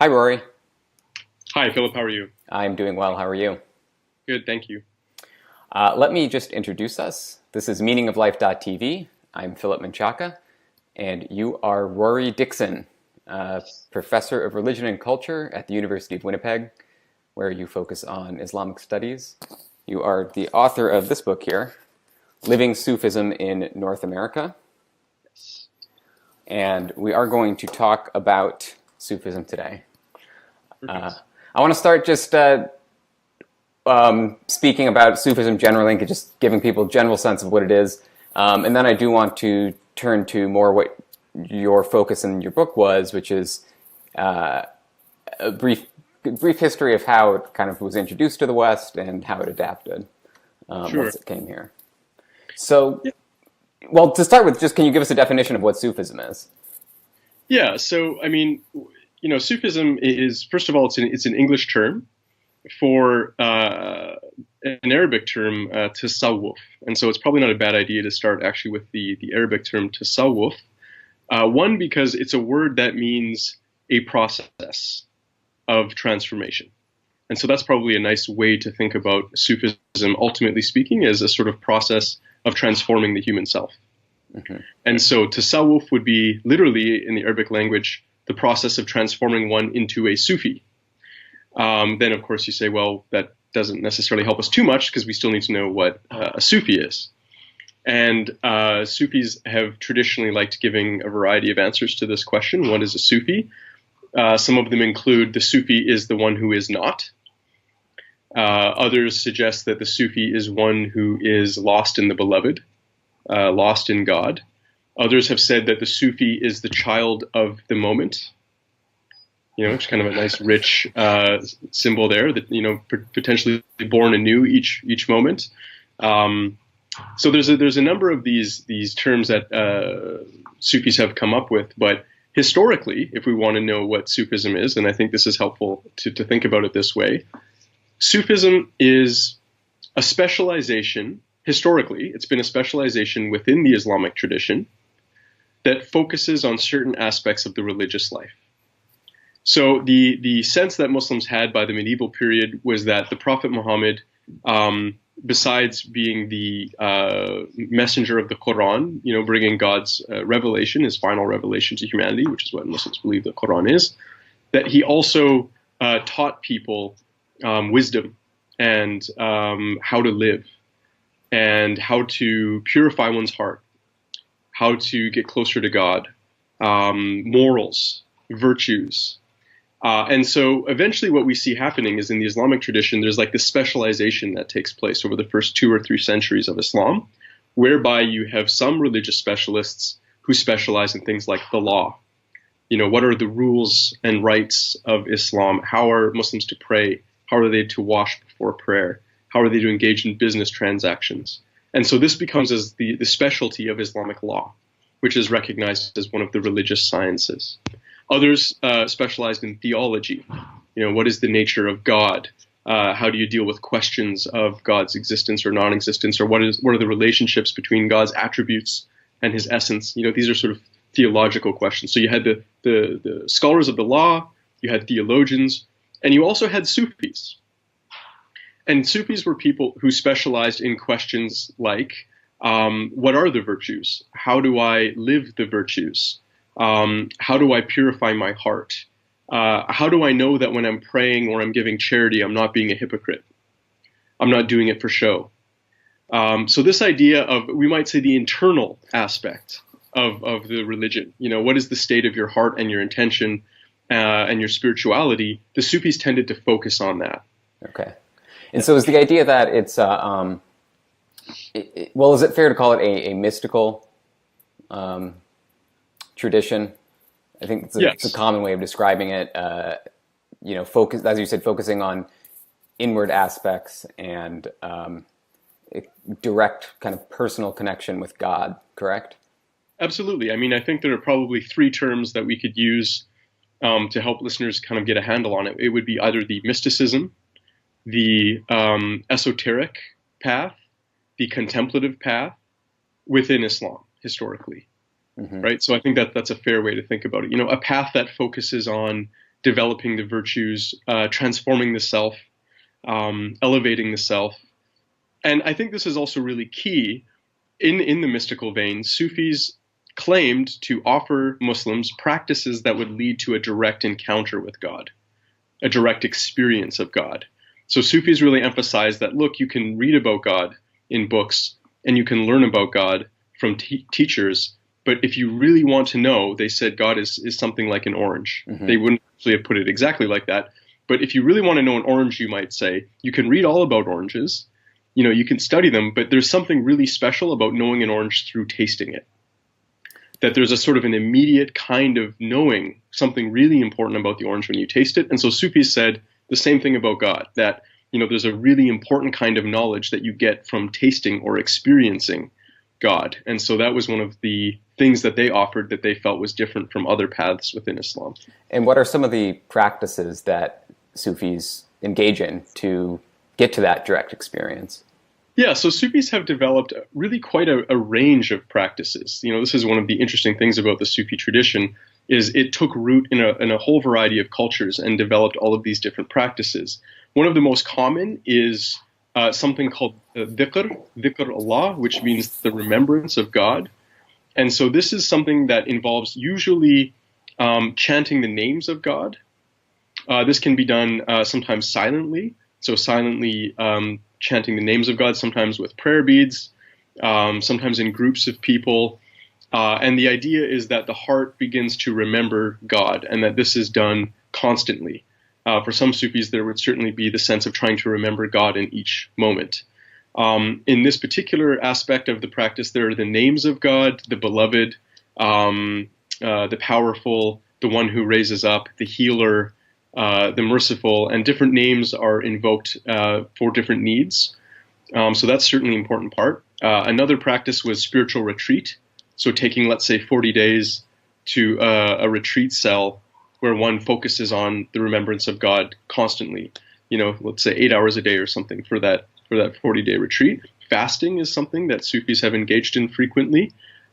Hi, Rory. Hi, Philip. How are you? I'm doing well. How are you? Good, thank you. Let me just introduce us. This is meaningoflife.tv. I'm Philip Menchaca, and you are Rory Dickson, professor of religion and culture at the University of Winnipeg, where you focus on Islamic studies. You are the author of this book here, Living Sufism in North America. Yes. And we are going to talk about Sufism today. Perfect. I want to start just speaking about Sufism generally and just giving people a general sense of what it is. And then I do want to turn to more what your focus in your book was, which is a brief history of how it kind of was introduced to the West and how it adapted Sure. once it came here. So, Yeah. well, to start with, just can you give us a definition of what Sufism is? Yeah. Sufism is, first of all, it's an English term for an Arabic term, tasawwuf, and so it's probably not a bad idea to start actually with the Arabic term tasawwuf. One, because it's a word that means a process of transformation. And so that's probably a nice way to think about Sufism, ultimately speaking, as a sort of process of transforming the human self. Mm-hmm. And so tasawwuf would be literally, in the Arabic language, the process of transforming one into a Sufi. Then, of course, you say, well, that doesn't necessarily help us too much because we still need to know what a Sufi is. And Sufis have traditionally liked giving a variety of answers to this question. What is a Sufi? Some of them include the Sufi is the one who is not. Others suggest that the Sufi is one who is lost in the beloved, lost in God. Others have said that the Sufi is the child of the moment. It's kind of a nice, rich symbol there that potentially born anew each moment. So there's a number of these terms that Sufis have come up with, but historically, if we want to know what Sufism is, and I think this is helpful to think about it this way, Sufism is a specialization. Historically, it's been a specialization within the Islamic tradition that focuses on certain aspects of the religious life. So the sense that Muslims had by the medieval period was that the Prophet Muhammad, besides being the messenger of the Quran, bringing God's revelation, his final revelation to humanity, which is what Muslims believe the Quran is, that he also taught people wisdom and how to live and how to purify one's heart, how to get closer to God, morals, virtues. And so eventually what we see happening is in the Islamic tradition, there's like this specialization that takes place over the first 2 or 3 centuries of Islam, whereby you have some religious specialists who specialize in things like the law. What are the rules and rights of Islam? How are Muslims to pray? How are they to wash before prayer? How are they to engage in business transactions? And so this becomes as the specialty of Islamic law, which is recognized as one of the religious sciences. Others specialized in theology. What is the nature of God? How do you deal with questions of God's existence or non-existence? Or what are the relationships between God's attributes and his essence? These are sort of theological questions. So you had the scholars of the law, you had theologians, and you also had Sufis. And Sufis were people who specialized in questions like, what are the virtues? How do I live the virtues? How do I purify my heart? How do I know that when I'm praying or I'm giving charity, I'm not being a hypocrite? I'm not doing it for show. So this idea of, we might say, the internal aspect of the religion, what is the state of your heart and your intention and your spirituality? The Sufis tended to focus on that. Okay. And so is the idea that it's, well, is it fair to call it a mystical tradition? I think it's a common way of describing it. Focus, as you said, focusing on inward aspects and direct kind of personal connection with God, correct? Absolutely. I mean, I think there are probably 3 terms that we could use to help listeners kind of get a handle on it. It would be either the mysticism, the esoteric path, the contemplative path within Islam historically. Mm-hmm. Right? So I think that's a fair way to think about it. A path that focuses on developing the virtues, transforming the self, elevating the self. And I think this is also really key in the mystical vein. Sufis claimed to offer Muslims practices that would lead to a direct encounter with God, a direct experience of God. So Sufis really emphasize that, look, you can read about God in books and you can learn about God from teachers, but if you really want to know, they said God is something like an orange. Mm-hmm. They wouldn't actually have put it exactly like that, but if you really want to know an orange, you might say, you can read all about oranges, you can study them, but there's something really special about knowing an orange through tasting it. That there's a sort of an immediate kind of knowing something really important about the orange when you taste it. And so Sufis said the same thing about God, that there's a really important kind of knowledge that you get from tasting or experiencing God. And so that was one of the things that they offered that they felt was different from other paths within Islam. And what are some of the practices that Sufis engage in to get to that direct experience? Yeah, so Sufis have developed really quite a range of practices. This is one of the interesting things about the Sufi tradition, is it took root in a whole variety of cultures and developed all of these different practices. One of the most common is something called dhikr Allah, which means the remembrance of God. And so this is something that involves usually chanting the names of God. This can be done sometimes silently, so silently chanting the names of God, sometimes with prayer beads, sometimes in groups of people. And the idea is that the heart begins to remember God and that this is done constantly. For some Sufis, there would certainly be the sense of trying to remember God in each moment. In this particular aspect of the practice, there are the names of God, the beloved, the powerful, the one who raises up, the healer, the merciful, and different names are invoked for different needs. So that's certainly an important part. Another practice was spiritual retreat. So taking, let's say, 40 days to a retreat cell where one focuses on the remembrance of God constantly. Let's say 8 hours a day or something for that 40-day retreat. Fasting is something that Sufis have engaged in frequently.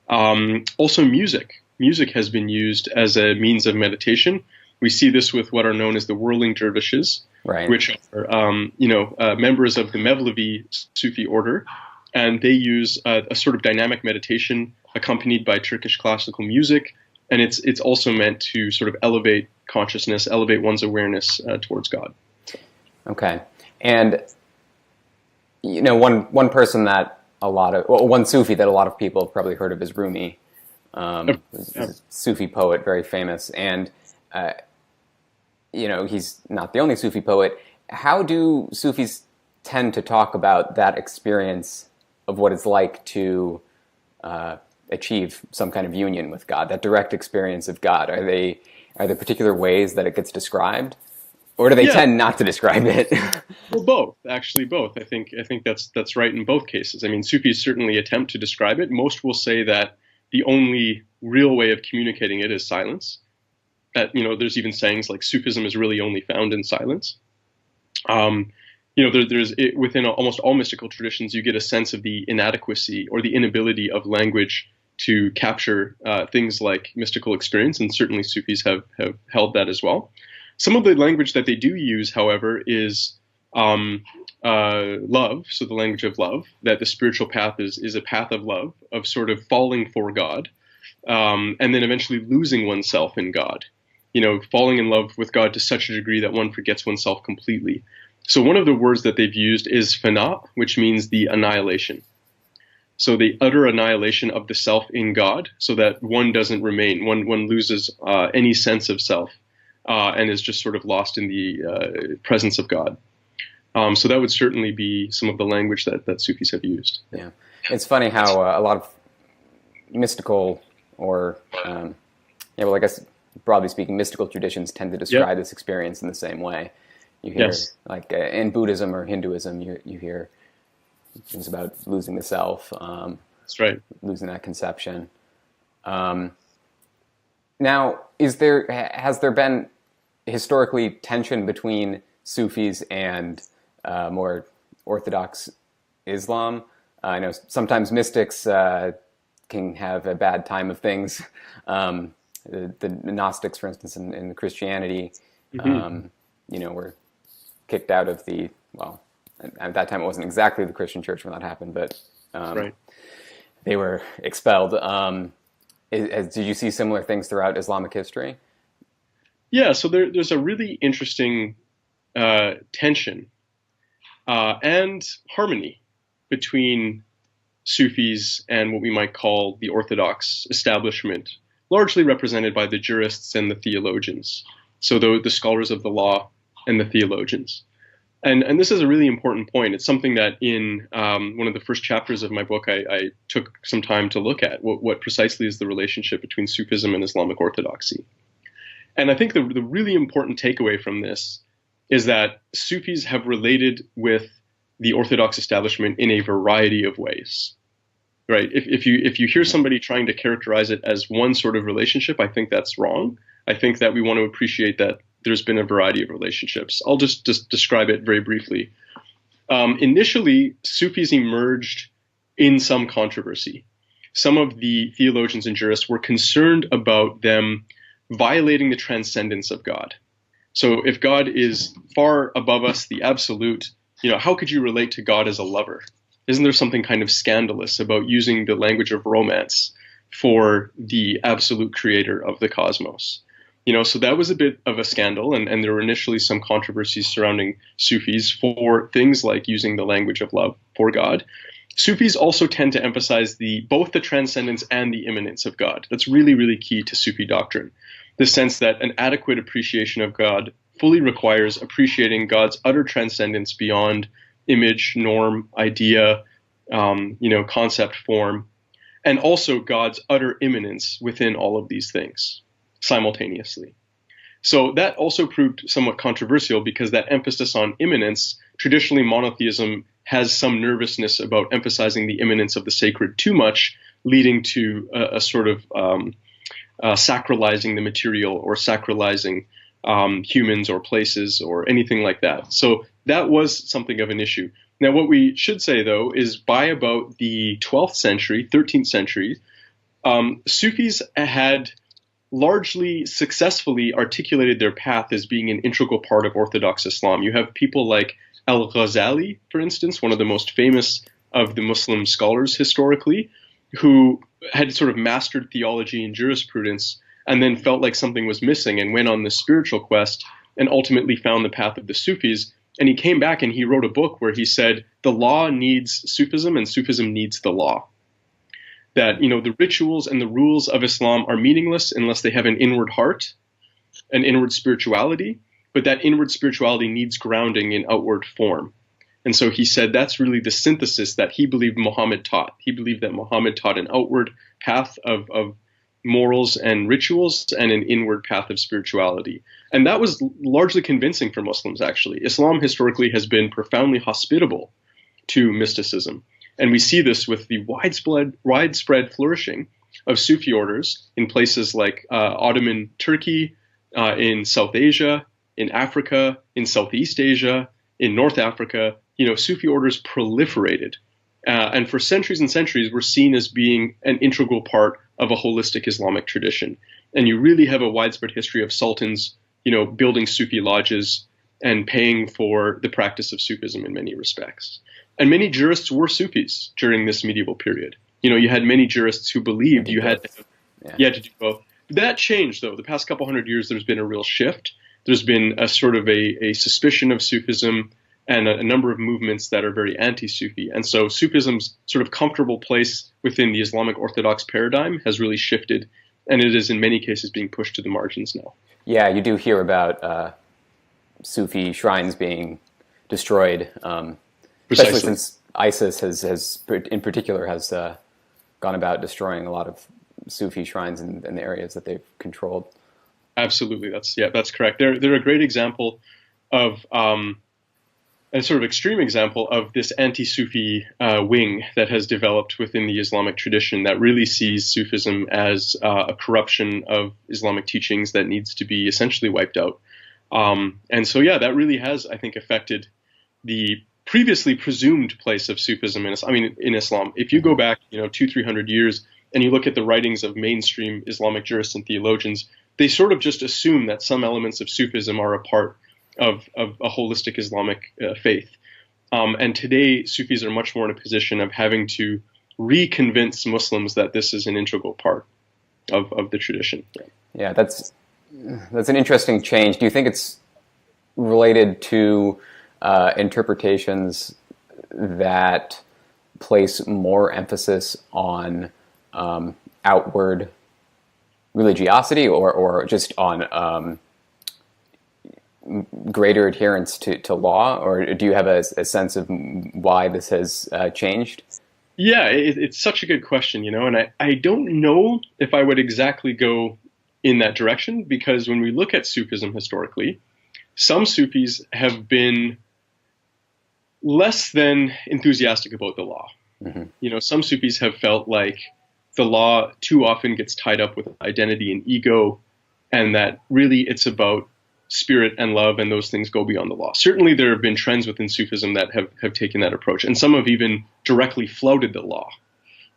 Also music. Music has been used as a means of meditation. We see this with what are known as the whirling dervishes, right, which are members of the Mevlevi Sufi order, and they use a sort of dynamic meditation accompanied by Turkish classical music, and it's also meant to sort of elevate consciousness, elevate one's awareness towards God. Okay, and one person that one Sufi that a lot of people have probably heard of is Rumi, a Sufi poet, very famous, and he's not the only Sufi poet. How do Sufis tend to talk about that experience of what it's like to achieve some kind of union with God, that direct experience of God? Are there particular ways that it gets described, or do they tend not to describe it? Well, both. Actually, both. I think that's right in both cases. I mean, Sufis certainly attempt to describe it. Most will say that the only real way of communicating it is silence. That there's even sayings like Sufism is really only found in silence. Within almost all mystical traditions, you get a sense of the inadequacy or the inability of language to capture things like mystical experience, and certainly Sufis have held that as well. Some of the language that they do use, however, is love, so the language of love, that the spiritual path is a path of love, of sort of falling for God, and then eventually losing oneself in God. Falling in love with God to such a degree that one forgets oneself completely. So one of the words that they've used is fana, which means the annihilation. So the utter annihilation of the self in God, so that one doesn't remain, one loses any sense of self, and is just sort of lost in the presence of God. So that would certainly be some of the language that Sufis have used. Yeah, it's funny how a lot of mystical or, I guess broadly speaking, mystical traditions tend to describe this experience in the same way. You hear, like in Buddhism or Hinduism, you hear things about losing the self. That's right. Losing that conception. Now, has there been historically tension between Sufis and more orthodox Islam? I know sometimes mystics can have a bad time of things. The Gnostics, for instance, in Christianity, Hmm. Were kicked out of at that time it wasn't exactly the Christian church when that happened, but Right. they were expelled. Did you see similar things throughout Islamic history? Yeah. So there's a really interesting tension and harmony between Sufis and what we might call the Orthodox establishment, largely represented by the jurists and the theologians. So the scholars of the law and the theologians. And this is a really important point. It's something that in one of the first chapters of my book, I took some time to look at what precisely is the relationship between Sufism and Islamic orthodoxy. And I think the really important takeaway from this is that Sufis have related with the Orthodox establishment in a variety of ways. Right? If you hear somebody trying to characterize it as one sort of relationship, I think that's wrong. I think that we want to appreciate that there's been a variety of relationships. I'll just describe it very briefly. Initially, Sufis emerged in some controversy. Some of the theologians and jurists were concerned about them violating the transcendence of God. So if God is far above us, the absolute, how could you relate to God as a lover? Isn't there something kind of scandalous about using the language of romance for the absolute creator of the cosmos? So that was a bit of a scandal, and there were initially some controversies surrounding Sufis for things like using the language of love for God. Sufis also tend to emphasize both the transcendence and the immanence of God. That's really, really key to Sufi doctrine. The sense that an adequate appreciation of God fully requires appreciating God's utter transcendence beyond image, norm, idea, concept, form, and also God's utter immanence within all of these things simultaneously. So that also proved somewhat controversial because that emphasis on immanence, traditionally monotheism has some nervousness about emphasizing the immanence of the sacred too much, leading to a sort of sacralizing the material or sacralizing humans or places or anything like that. So that was something of an issue. Now, what we should say, though, is by about the 12th century, 13th century, Sufis had largely successfully articulated their path as being an integral part of Orthodox Islam. You have people like Al-Ghazali, for instance, one of the most famous of the Muslim scholars historically, who had sort of mastered theology and jurisprudence and then felt like something was missing and went on this spiritual quest and ultimately found the path of the Sufis. And he came back and he wrote a book where he said the law needs Sufism and Sufism needs the law. That, the rituals and the rules of Islam are meaningless unless they have an inward heart, an inward spirituality, but that inward spirituality needs grounding in outward form. And so he said that's really the synthesis that he believed Muhammad taught. He believed that Muhammad taught an outward path of morals and rituals and an inward path of spirituality. And that was largely convincing for Muslims, actually. Islam historically has been profoundly hospitable to mysticism. And we see this with the widespread flourishing of Sufi orders in places like Ottoman Turkey, in South Asia, in Africa, in Southeast Asia, in North Africa. Sufi orders proliferated. And for centuries and centuries were seen as being an integral part of a holistic Islamic tradition. And you really have a widespread history of sultans, building Sufi lodges and paying for the practice of Sufism in many respects. And many jurists were Sufis during this medieval period. You had many jurists who believed you had to do both. That changed, though. The past couple hundred years, there's been a real shift. There's been a sort of a suspicion of Sufism and a number of movements that are very anti-Sufi. And so Sufism's sort of comfortable place within the Islamic Orthodox paradigm has really shifted, and it is in many cases being pushed to the margins now. Yeah, you do hear about Sufi shrines being destroyed, especially since ISIS has in particular has gone about destroying a lot of Sufi shrines in the areas that they've controlled. Absolutely, that's correct. They're a great example of a sort of extreme example of this anti-Sufi wing that has developed within the Islamic tradition that really sees Sufism as a corruption of Islamic teachings that needs to be essentially wiped out. And so, that really has, I think, affected the previously presumed place of Sufism in Islam. If you go back, 200-300 years and you look at the writings of mainstream Islamic jurists and theologians, they sort of just assume that some elements of Sufism are a part of a holistic Islamic faith. And today, Sufis are much more in a position of having to reconvince Muslims that this is an integral part of the tradition. Yeah, that's an interesting change. Do you think it's related to interpretations that place more emphasis on outward religiosity, or just on greater adherence to law, or do you have a sense of why this has changed? Yeah, it's such a good question, and I don't know if I would exactly go in that direction, because when we look at Sufism historically, some Sufis have been less than enthusiastic about the law. Mm-hmm. Some Sufis have felt like the law too often gets tied up with identity and ego, and that really it's about spirit and love, and those things go beyond the law. Certainly there have been trends within Sufism that have taken that approach, and some have even directly flouted the law.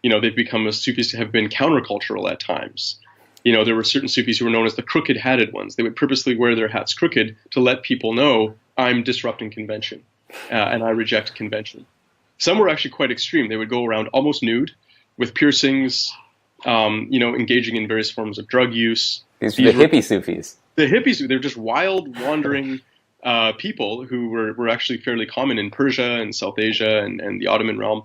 They've become, Sufis have been countercultural at times. There were certain Sufis who were known as the crooked-hatted ones. They would purposely wear their hats crooked to let people know, I'm disrupting convention, and I reject convention. Some were actually quite extreme. They would go around almost nude, with piercings, engaging in various forms of drug use. These were the hippie Sufis. The hippies, they're just wild, wandering people who were actually fairly common in Persia and South Asia and the Ottoman realm.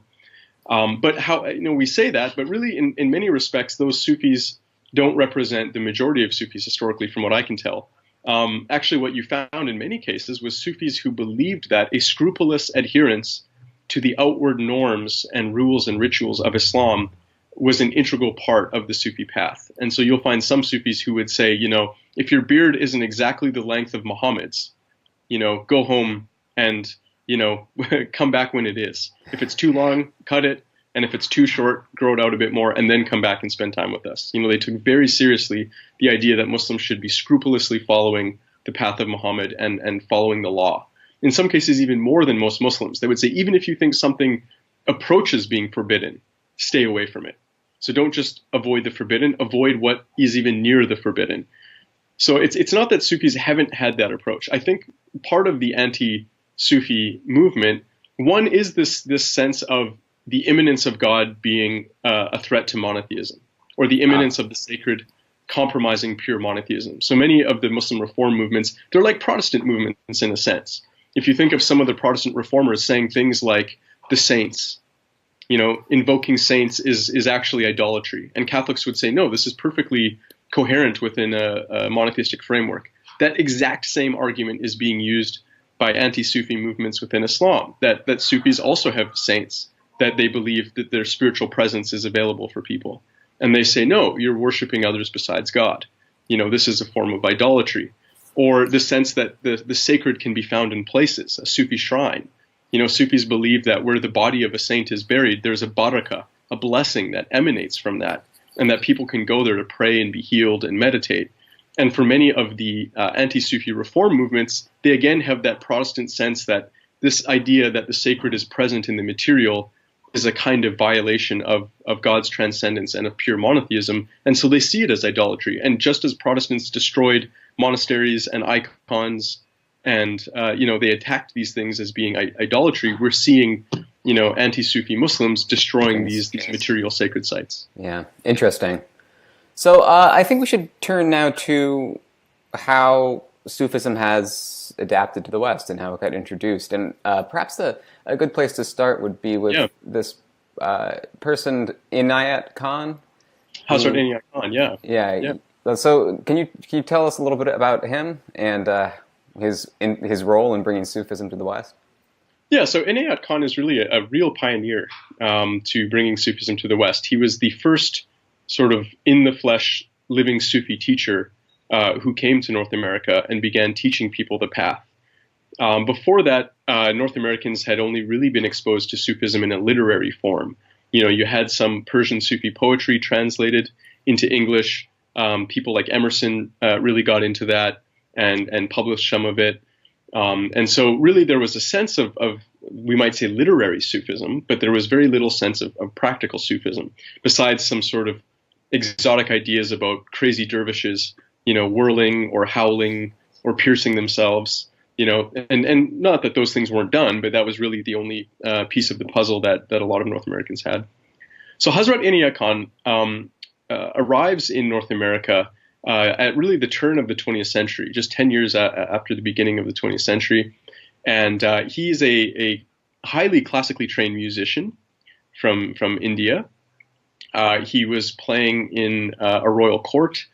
But how we say that, but really in many respects, those Sufis don't represent the majority of Sufis historically, from what I can tell. Actually, what you found in many cases was Sufis who believed that a scrupulous adherence to the outward norms and rules and rituals of Islam was an integral part of the Sufi path. And so you'll find some Sufis who would say, if your beard isn't exactly the length of Muhammad's, go home and, come back when it is. If it's too long, cut it. And if it's too short, grow it out a bit more, and then come back and spend time with us. They took very seriously the idea that Muslims should be scrupulously following the path of Muhammad and following the law. In some cases, even more than most Muslims. They would say, even if you think something approaches being forbidden, stay away from it. So don't just avoid the forbidden, avoid what is even near the forbidden. So it's not that Sufis haven't had that approach. I think part of the anti-Sufi movement, one is this sense of the immanence of God being a threat to monotheism, or the immanence of the sacred compromising pure monotheism. So many of the Muslim reform movements, they're like Protestant movements in a sense. If you think of some of the Protestant reformers saying things like the saints, invoking saints is actually idolatry. And Catholics would say, no, this is perfectly coherent within a monotheistic framework. That exact same argument is being used by anti-Sufi movements within Islam, that Sufis also have saints, that they believe that their spiritual presence is available for people. And they say, no, you're worshiping others besides God. This is a form of idolatry. Or the sense that the sacred can be found in places, a Sufi shrine. Sufis believe that where the body of a saint is buried, there's a barakah, a blessing that emanates from that, and that people can go there to pray and be healed and meditate. And for many of the anti-Sufi reform movements, they again have that Protestant sense that this idea that the sacred is present in the material is a kind of violation of God's transcendence and of pure monotheism. And so they see it as idolatry. And just as Protestants destroyed monasteries and icons, and they attacked these things as being idolatry, we're seeing anti-Sufi Muslims destroying these material sacred sites. Yeah, interesting. So I think we should turn now to how Sufism has adapted to the West and how it got introduced. And perhaps a good place to start would be with this person, Inayat Khan. Hazrat Inayat Khan, yeah. Yeah. So can you tell us a little bit about him and his role in bringing Sufism to the West? Yeah, so Inayat Khan is really a real pioneer to bringing Sufism to the West. He was the first sort of in-the-flesh living Sufi teacher who came to North America and began teaching people the path. Before that, North Americans had only really been exposed to Sufism in a literary form. You had some Persian Sufi poetry translated into English. People like Emerson really got into that and published some of it. And so really there was a sense of, we might say, literary Sufism, but there was very little sense of practical Sufism, besides some sort of exotic ideas about crazy dervishes whirling or howling or piercing themselves, and not that those things weren't done, but that was really the only piece of the puzzle that a lot of North Americans had. So Hazrat Inayat Khan arrives in North America at really the turn of the 20th century, just 10 years after the beginning of the 20th century. And he is a highly classically trained musician from India. He was playing in a royal court,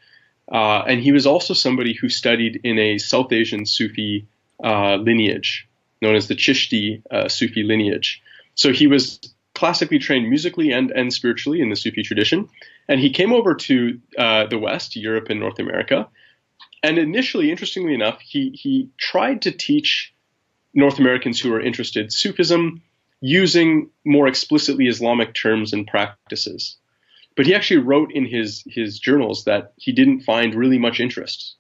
and he was also somebody who studied in a South Asian Sufi lineage, known as the Chishti Sufi lineage. So he was classically trained musically and spiritually in the Sufi tradition. And he came over to the West, Europe and North America. And initially, interestingly enough, he tried to teach North Americans who were interested Sufism using more explicitly Islamic terms and practices. But he actually wrote in his journals that he didn't find really much interest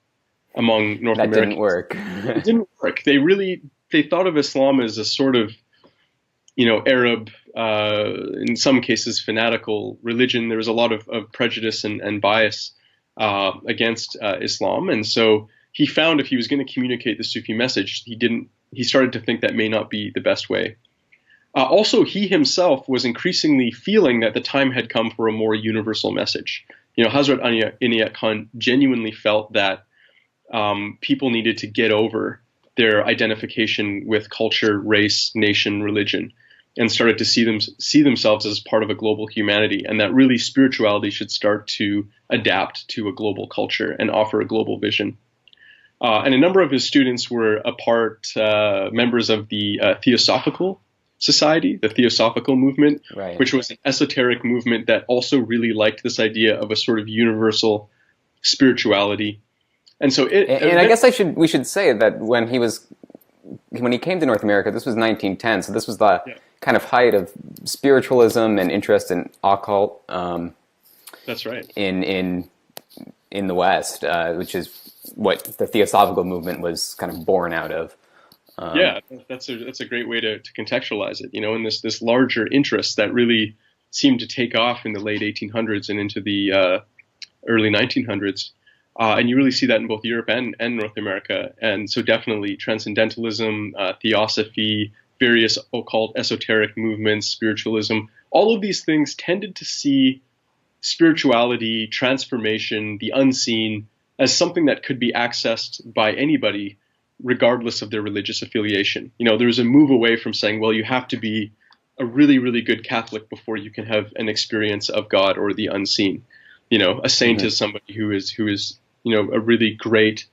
among North Americans. That didn't work. It didn't work. They thought of Islam as a sort of, Arab, in some cases fanatical religion. There was a lot of prejudice and bias against Islam. And so he found if he was going to communicate the Sufi message, he started to think that may not be the best way. Also, he himself was increasingly feeling that the time had come for a more universal message. Hazrat Inayat Khan genuinely felt that people needed to get over their identification with culture, race, nation, religion, and started to see themselves as part of a global humanity, and that really spirituality should start to adapt to a global culture and offer a global vision. And a number of his students were members of the Theosophical Society, the Theosophical movement, right, which was an esoteric movement that also really liked this idea of a sort of universal spirituality. And so I guess we should say that when he came to North America, this was 1910, so this was the kind of height of spiritualism and interest in occult. That's right. In the West, which is what the Theosophical movement was kind of born out of. That's a great way to contextualize it. In this larger interest that really seemed to take off in the late 1800s and into the early 1900s. And you really see that in both Europe and North America. And so definitely transcendentalism, theosophy, various occult esoteric movements, spiritualism, all of these things tended to see spirituality, transformation, the unseen, as something that could be accessed by anybody, regardless of their religious affiliation. There was a move away from saying, well, you have to be a really, really good Catholic before you can have an experience of God or the unseen. A saint mm-hmm. is somebody who is a really great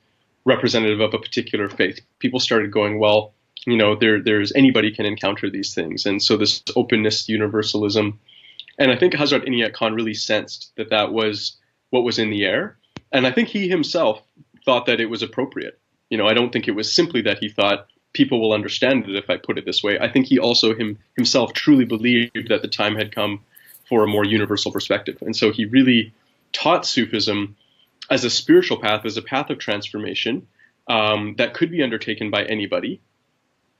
representative of a particular faith. People started going, well, there's anybody can encounter these things. And so this openness, universalism. And I think Hazrat Inayat Khan really sensed that was what was in the air. And I think he himself thought that it was appropriate. I don't think it was simply that he thought people will understand it if I put it this way. I think he also himself truly believed that the time had come for a more universal perspective. And so he really taught Sufism as a spiritual path, as a path of transformation that could be undertaken by anybody.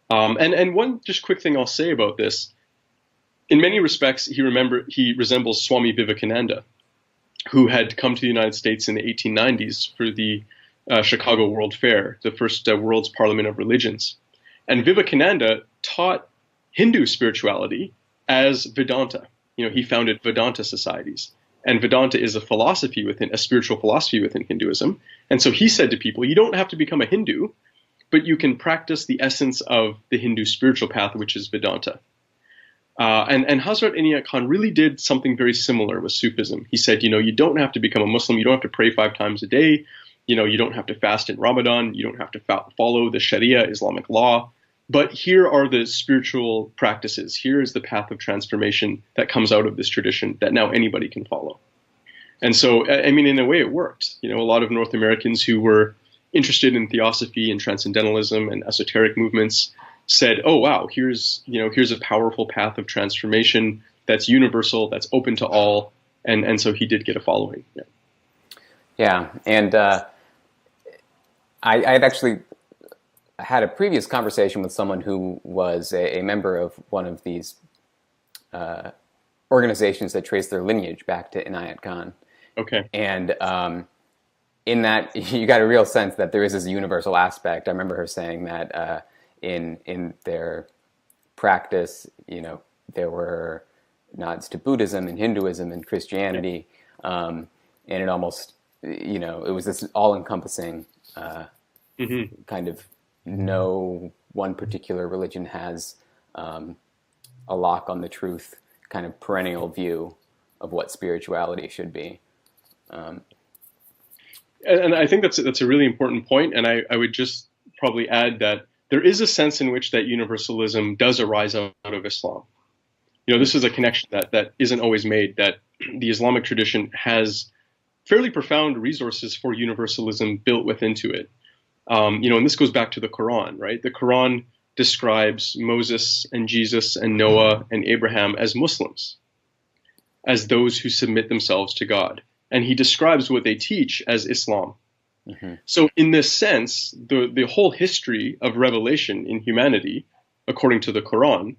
And one just quick thing I'll say about this, in many respects, he resembles Swami Vivekananda, who had come to the United States in the 1890s for the Chicago World Fair, the first World's Parliament of Religions. And Vivekananda taught Hindu spirituality as Vedanta. He founded Vedanta societies. And Vedanta is a spiritual philosophy within Hinduism. And so he said to people, you don't have to become a Hindu, but you can practice the essence of the Hindu spiritual path, which is Vedanta. And Hazrat Inayat Khan really did something very similar with Sufism. He said, you don't have to become a Muslim. You don't have to pray 5 times a day. You don't have to fast in Ramadan. You don't have to follow the Sharia, Islamic law. But here are the spiritual practices. Here is the path of transformation that comes out of this tradition that now anybody can follow. And so, in a way, it worked. A lot of North Americans who were interested in theosophy and transcendentalism and esoteric movements said, oh, wow, here's a powerful path of transformation that's universal, that's open to all. And so he did get a following. Yeah. And I've actually had a previous conversation with someone who was a member of one of these organizations that trace their lineage back to Inayat Khan. Okay. And in that you got a real sense that there is this universal aspect. I remember her saying that in their practice, there were nods to Buddhism and Hinduism and Christianity, and it almost, it was this all-encompassing kind of no one particular religion has a lock on the truth, kind of perennial view of what spirituality should be. And I think that's a really important point, and I would just probably add that there is a sense in which that universalism does arise out of Islam. This is a connection that isn't always made, that the Islamic tradition has fairly profound resources for universalism built into it. And this goes back to the Quran, right? The Quran describes Moses and Jesus and Noah and Abraham as Muslims, as those who submit themselves to God. And he describes what they teach as Islam. Mm-hmm. So in this sense, the whole history of revelation in humanity, according to the Quran,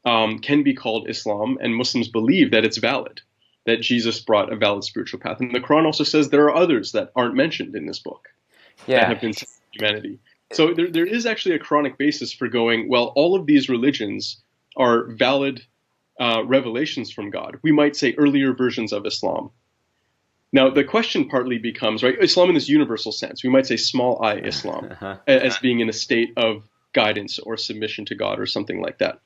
can be called Islam, and Muslims believe that it's valid, that Jesus brought a valid spiritual path. And the Quran also says there are others that aren't mentioned in this book that have been sent to humanity. So there is actually a Quranic basis for going, well, all of these religions are valid revelations from God. We might say earlier versions of Islam. Now, the question partly becomes, right, Islam in this universal sense. We might say small I Islam as being in a state of guidance or submission to God or something like that.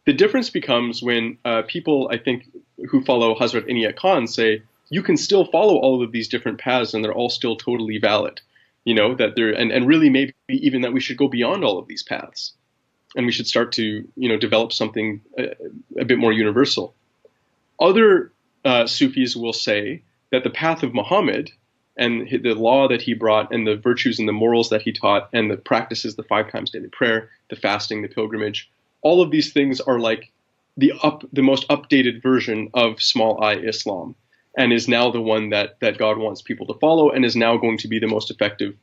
The difference becomes when people, I think, who follow Hazrat Inayat Khan say, you can still follow all of these different paths and they're all still totally valid. That they're, and really maybe even that we should go beyond all of these paths and we should start to, develop something a bit more universal. Other Sufis will say that the path of Muhammad and the law that he brought and the virtues and the morals that he taught and the practices, the 5 times daily prayer, the fasting, the pilgrimage, all of these things are like the most updated version of small I Islam, and is now the one that God wants people to follow and is now going to be the most effective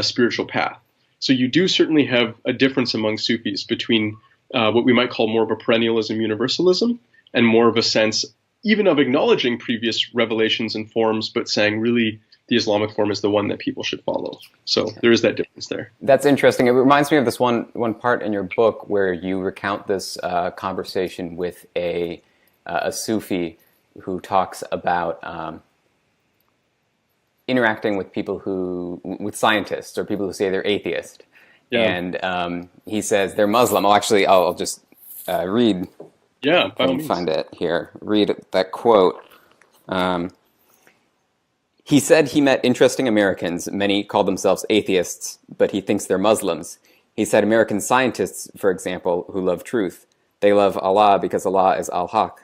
spiritual path. So you do certainly have a difference among Sufis between what we might call more of a perennialism, universalism, and more of a sense even of acknowledging previous revelations and forms, but saying really the Islamic form is the one that people should follow. So there is that difference there. That's interesting. It reminds me of this one part in your book where you recount this conversation with a Sufi who talks about interacting with with scientists or people who say they're atheist. Yeah. And he says they're Muslim. Actually, I'll just read. Yeah, I can find it here. Read that quote. He said he met interesting Americans. Many call themselves atheists, but he thinks they're Muslims. He said American scientists, for example, who love truth. They love Allah because Allah is al-Haq.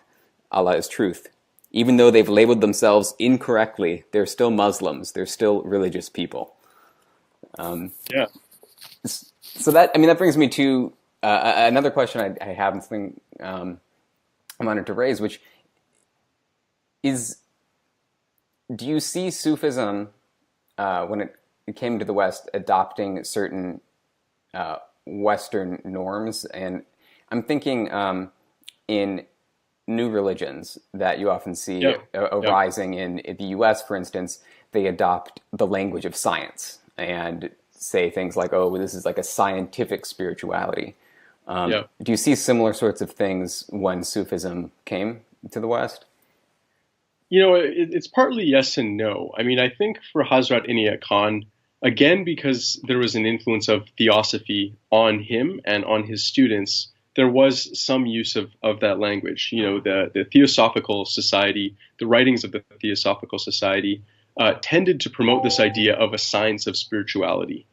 Allah is truth. Even though they've labeled themselves incorrectly, they're still Muslims. They're still religious people. Yeah. So that brings me to another question I have, and something I wanted to raise, which is, do you see Sufism, when it came to the West, adopting certain Western norms? And I'm thinking in new religions that you often see arising in the U.S., for instance, they adopt the language of science and say things like, oh, this is like a scientific spirituality. Do you see similar sorts of things when Sufism came to the West? It's partly yes and no. I mean, I think for Hazrat Inayat Khan, again, because there was an influence of theosophy on him and on his students, there was some use of that language. The Theosophical Society, the writings of the Theosophical Society tended to promote this idea of a science of spirituality.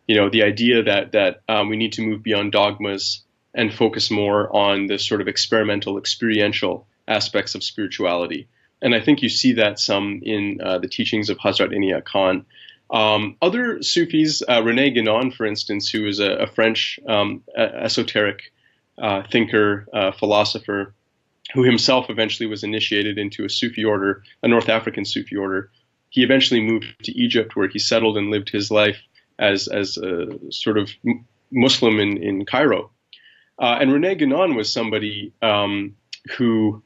The idea that we need to move beyond dogmas and focus more on the sort of experimental, experiential aspects of spirituality. And I think you see that some in the teachings of Hazrat Inayat Khan. Other Sufis, René Guénon, for instance, who is a French esoteric thinker, philosopher, who himself eventually was initiated into a Sufi order, a North African Sufi order. He eventually moved to Egypt, where he settled and lived his life as a sort of Muslim in Cairo. And René Guénon was somebody who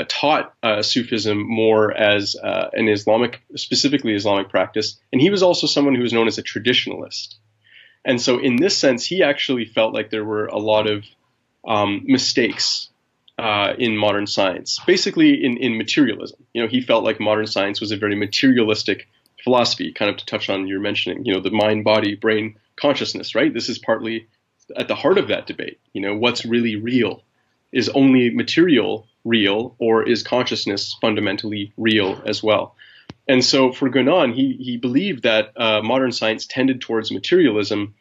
taught Sufism more as an Islamic, specifically Islamic practice, and he was also someone who was known as a traditionalist. And so in this sense, he actually felt like there were a lot of mistakes in modern science, basically in materialism. He felt like modern science was a very materialistic philosophy, kind of to touch on your mentioning, the mind, body, brain, consciousness, right? This is partly at the heart of that debate. What's really real? Is only material real, or is consciousness fundamentally real as well? And so for Guénon, he believed that modern science tended towards materialism,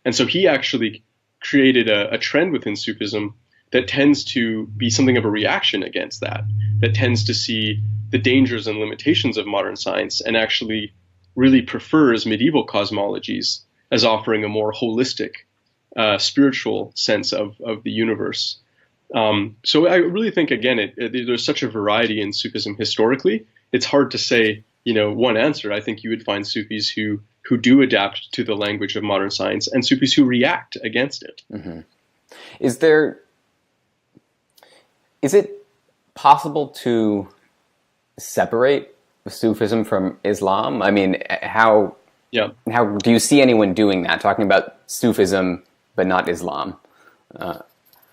and so he actually created a trend within Sufism that tends to be something of a reaction against that tends to see the dangers and limitations of modern science and actually really prefers medieval cosmologies as offering a more holistic, spiritual sense of the universe. So I really think, again, there's such a variety in Sufism historically. It's hard to say, one answer. I think you would find Sufis who do adapt to the language of modern science and Sufis who react against it. Mm-hmm. Is it possible to separate Sufism from Islam? I mean, how do you see anyone doing that, talking about Sufism but not Islam?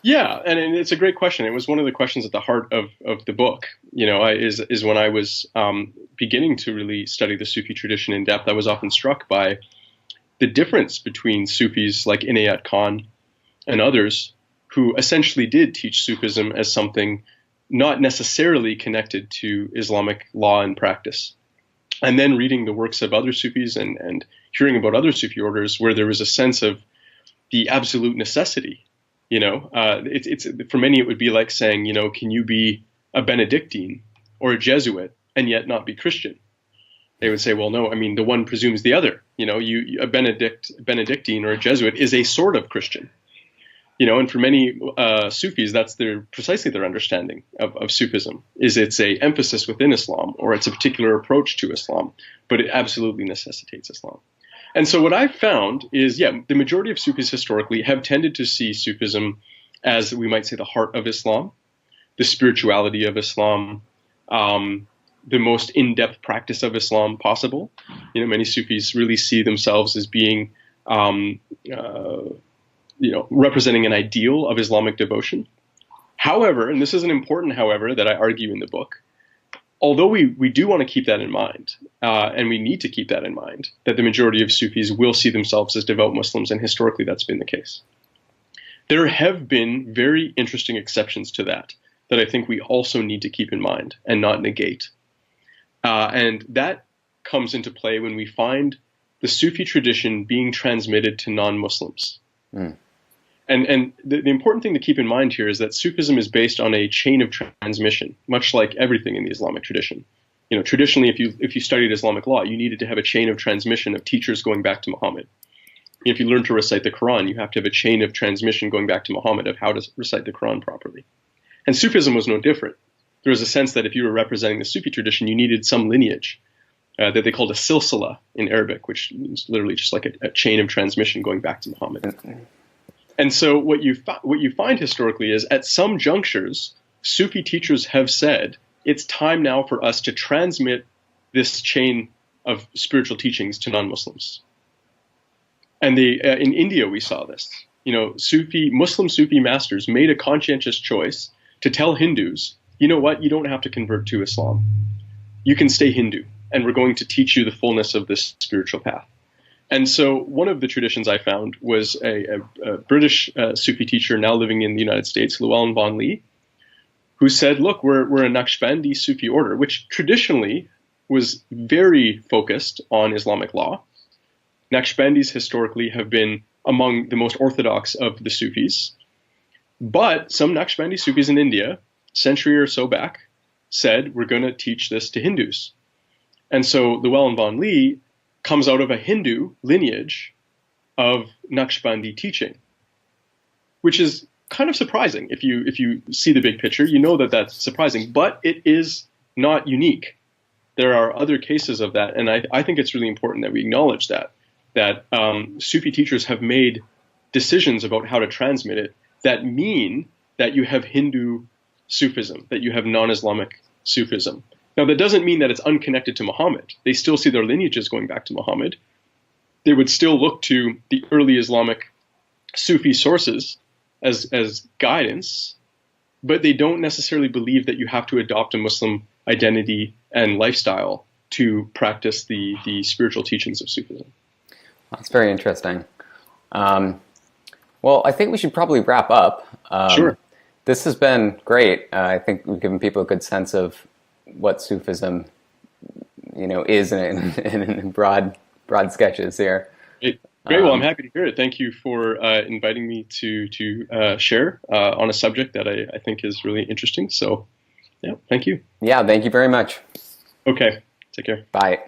Yeah, and it's a great question. It was one of the questions at the heart of the book. Is when I was beginning to really study the Sufi tradition in depth, I was often struck by the difference between Sufis like Inayat Khan and others who essentially did teach Sufism as something not necessarily connected to Islamic law and practice. And then reading the works of other Sufis and hearing about other Sufi orders where there was a sense of the absolute necessity. It's for many it would be like saying, can you be a Benedictine or a Jesuit and yet not be Christian? They would say, well, no, I mean, the one presumes the other. A Benedictine or a Jesuit is a sort of Christian. And for many Sufis, that's precisely their understanding of Sufism, is it's a emphasis within Islam, or it's a particular approach to Islam, but it absolutely necessitates Islam. And so what I've found is, the majority of Sufis historically have tended to see Sufism as, we might say, the heart of Islam, the spirituality of Islam, the most in-depth practice of Islam possible. Many Sufis really see themselves as being representing an ideal of Islamic devotion. However, and this is an important however that I argue in the book, although we do want to keep that in mind, and we need to keep that in mind, that the majority of Sufis will see themselves as devout Muslims, and historically that's been the case. There have been very interesting exceptions to that I think we also need to keep in mind and not negate. And that comes into play when we find the Sufi tradition being transmitted to non-Muslims. Mm. And the important thing to keep in mind here is that Sufism is based on a chain of transmission, much like everything in the Islamic tradition. Traditionally, if you studied Islamic law, you needed to have a chain of transmission of teachers going back to Muhammad. If you learn to recite the Quran, you have to have a chain of transmission going back to Muhammad of how to recite the Quran properly. And Sufism was no different. There was a sense that if you were representing the Sufi tradition, you needed some lineage that they called a silsila in Arabic, which means literally just like a chain of transmission going back to Muhammad. And so what you find historically is at some junctures, Sufi teachers have said, it's time now for us to transmit this chain of spiritual teachings to non-Muslims. And in India, we saw this. Muslim Sufi masters made a conscientious choice to tell Hindus, you know what, you don't have to convert to Islam. You can stay Hindu, and we're going to teach you the fullness of this spiritual path. And so one of the traditions I found was a British Sufi teacher now living in the United States, Llewellyn Vaughan-Lee, who said, look, we're a Naqshbandi Sufi order, which traditionally was very focused on Islamic law. Naqshbandis historically have been among the most orthodox of the Sufis. But some Naqshbandi Sufis in India, a century or so back, said, we're going to teach this to Hindus. And so Llewellyn Vaughan-Lee comes out of a Hindu lineage of Naqshbandi teaching, which is kind of surprising. If you see the big picture, you know that that's surprising, but it is not unique. There are other cases of that, and I think it's really important that we acknowledge that Sufi teachers have made decisions about how to transmit it that mean that you have Hindu Sufism, that you have non-Islamic Sufism. Now, that doesn't mean that it's unconnected to Muhammad. They still see their lineages going back to Muhammad. They would still look to the early Islamic Sufi sources as guidance, but they don't necessarily believe that you have to adopt a Muslim identity and lifestyle to practice the spiritual teachings of Sufism. That's very interesting. Well, I think we should probably wrap up. Sure. This has been great. I think we've given people a good sense of what Sufism, is in broad sketches here. Great. Well, I'm happy to hear it. Thank you for inviting me to share on a subject that I think is really interesting. So, yeah, thank you. Yeah, thank you very much. Okay, take care. Bye.